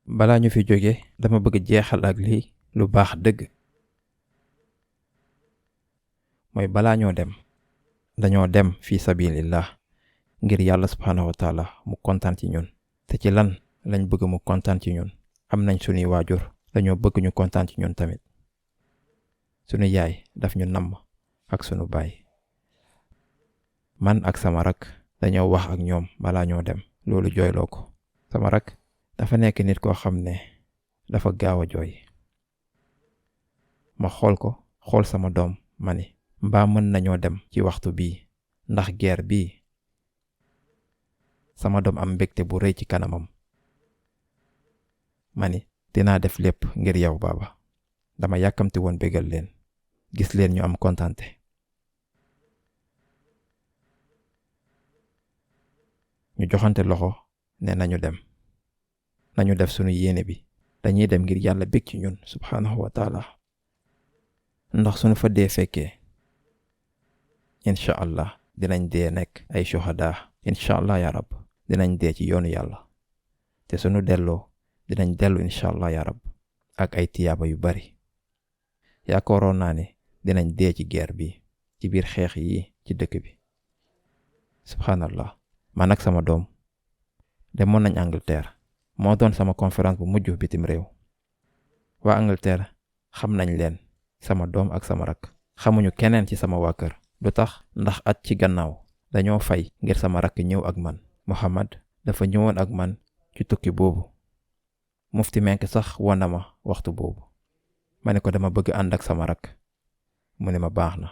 balaa ñu fi jóge dama bëgg jeexal ak lii lu baax dëgg mooy balaa ñoo dem dañoo dem fi sabilillah ngir yàlla subhaanahu wa taala mu kontaan ci ñun te ci lan lañ bëgg mu kontaan ci ñun am nañ sunuy waajur dañoo bëgg ñu kontaan ci ñun tamit sunu yaay daf ñu namm ak sunu baay man ak sama rak dañoo wax ak ñoom balaa ñoo dem loolu jooyloo ko sama rak dafa nekk nit koo xam ne dafa gaaw a jooy ma xool sama doom ma ni mbaa mën nañoo dem ci waxtu bii ndax guerre bii sama doom am mbégte bu rëy ci kanamam ma ni dinaa def lépp ngir yow baaba dama yàkkamti woon bégal leen gis leen ñu am kontante ñu joxante loxo ne nañu def sunu yéene bi dañuy dem ngir yàlla bég ci ñun subhaanahu wa taala ndax sunu fa dee fekkee incha allah dinañ dee nekk ay shuhada incha allah ya rab dinañ dee ci yoonu yàlla te sunu delloo dinañ dellu incha allah ya rab ak ay tiyaaba yu bari yaakaaroon naa ne dinañ dee ci guerre bi ci biir xeex yi ci dëkk bi subhaanallah man ak sama doom demoon nañ Angleterre moo doon sama conférence bu mujj bitim réew waa Angleterre xam nañ leen sama doom ak sama rak xamuñu keneen ci sama waa kër lu tax ndax at ci gannaaw dañoo fay ngir sama rak ñëw ak man Muhammad dafa ñëwoon ak man ci tukki boobu mufti menk sax won na ma waxtu boobu ma ne ko dama bëgg ànd ak sama rak mu ne ma baax na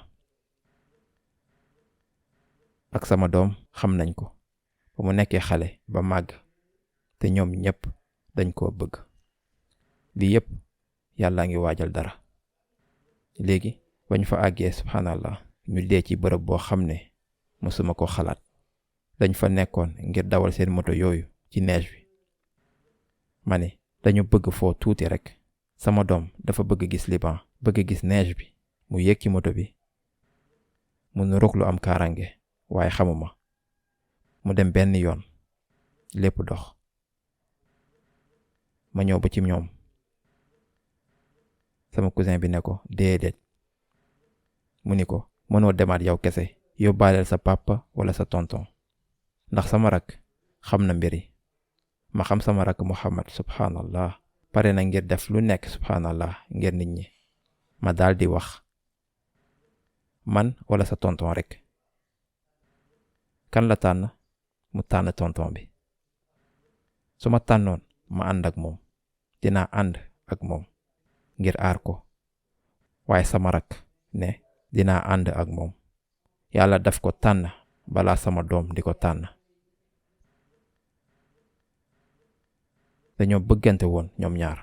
ak sama doom xam nañ ko ba mu nekkee xale ba màgg te ñoom ñépp dañ koo bëgg lii yépp yàlla ngi waajal dara léegi bañ fa àggee subhaanallah ñu dee ci bërëb boo xam ne mësuma ko xalaat dañ fa nekkoon ngir dawal seen moto yooyu ci neige bi ma ne dañu bëgg foo tuuti rekk sama doom dafa bëgg gis Liban bëgg gis neige bi mu yéeg ci moto bi mu nuroog lu am kaarange waaye xamuma mu dem benn yoon lépp dox ma ñëw ba ci ñoom sama cousin bi ne ko déedéet mu ni ko mënoo demaat yow kese yóbbaaleel sa papa wala sa tonton ndax sama rak xam na mbiri ma xam sama rak Muhammad subhanallah pare na ngir def lu nekk subhanallah ngir nit ñi ma daldi wax man wala sa tonton rek kan la tànn mu tànn tonton bi su ma tànnoon ma ànd ak moom dinaa ànd ak moom ngir aar ko waaye sama rak ne dinaa ànd ak moom yàlla daf ko tànn balaa sama doom di ko tànn dañoo bëggante woon ñoom ñaar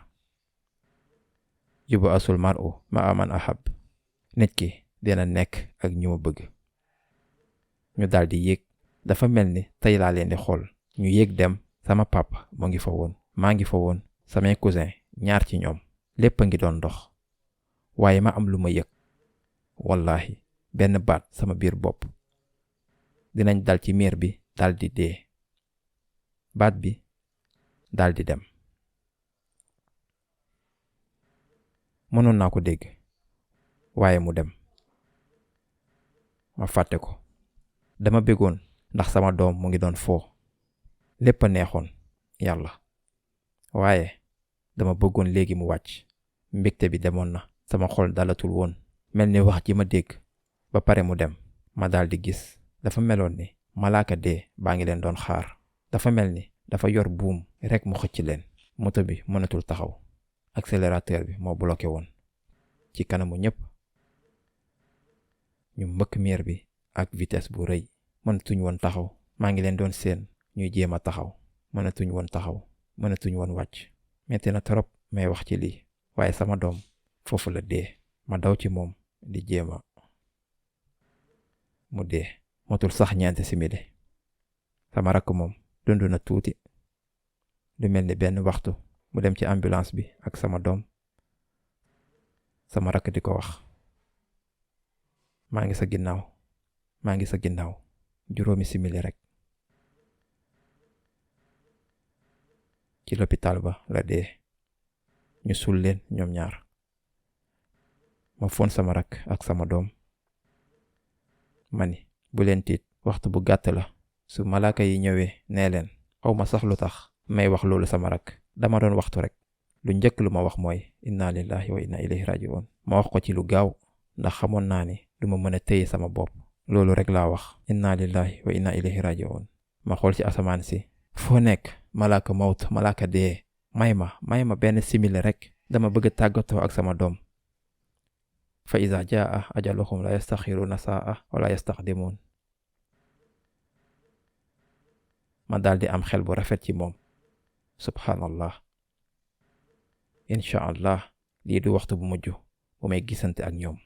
yubu asul mar'u ma aman ahab nit ki dina nekk ak ñu mu bëgg ñu daldi yéeg dafa mel ni tey laa leen di xool ñu yéeg dem sama papa mu ngi fa woon maa ngi fa woon samay cousin ñaar ci ñoom lépp a ngi doon dox waaye ma am lu ma yëg wallahi benn baat sama biir bopp dinañ dal ci miir bi daldi dee baat bi daldi dem mënoon naa ko dégg waaye mu dem ma fàtte ko dama bëggoon ndax sama doom mu ngi doon foo lépp a neexoon yàlla waaye dama bëggoon léegi mu wàcc mbégte bi demoon na sama xol dalatul woon mel ni wax ji ma dégg ba pare mu dem ma daldi gis dafa meloon ni malaaka dee baa ngi leen doon xaar dafa mel ni dafa yor buum rekk mu xëcc leen moto bi mënatul taxaw accélérateur bi moo bloqué woon ci kanamu ñépp ñu mbëkk miir bi ak vitesse bu rëy mënatuñ woon taxaw maa ngi leen doon seen ñuy jéem a taxaw mënatuñ woon taxaw mënatuñ woon wàcc metti na trop may wax ci lii waaye sama doom foofu la dee ma daw ci moom di jéema mu dee motul sax ñeenti simili sama rakk moom dund na tuuti lu mel ni benn waxtu mu dem ci ambulance bi ak sama doom sama rakk di ko wax maa ngi sa ginnaaw juróomi simili rek ci l'hôpital ba la dee ñu suul leen ñoom ñaar. ma fon sama rak ak sama doom mani bu leen tiit waxtu bu gàtt la su malaaka yi ñëwee nee leen xaw ma sax lu tax may wax loolu sama rak dama doon waxtu rek. lu njëkk lu ma wax mooy inna lillahi wa inna ilayhi raji'un. ma wax ko ci lu gaaw ndax xamoon naa ni duma mën a téye sama bopp. loolu rek laa wax inna lillahi wa inna ilayhi raji'un. ma xool ci asamaan si foo nekk malaaka mawt malaaka dee may ma benn simili rek dama bëgg a tàggatoo ak sama doom. fa iza jaa ajaluhum la yastaxiruna saa wala yastaqdimun. ma daldi am xel bu rafet ci moom. subhanallah. incha allah lii du waxtu bu mujj bu may gisante ak ñoom.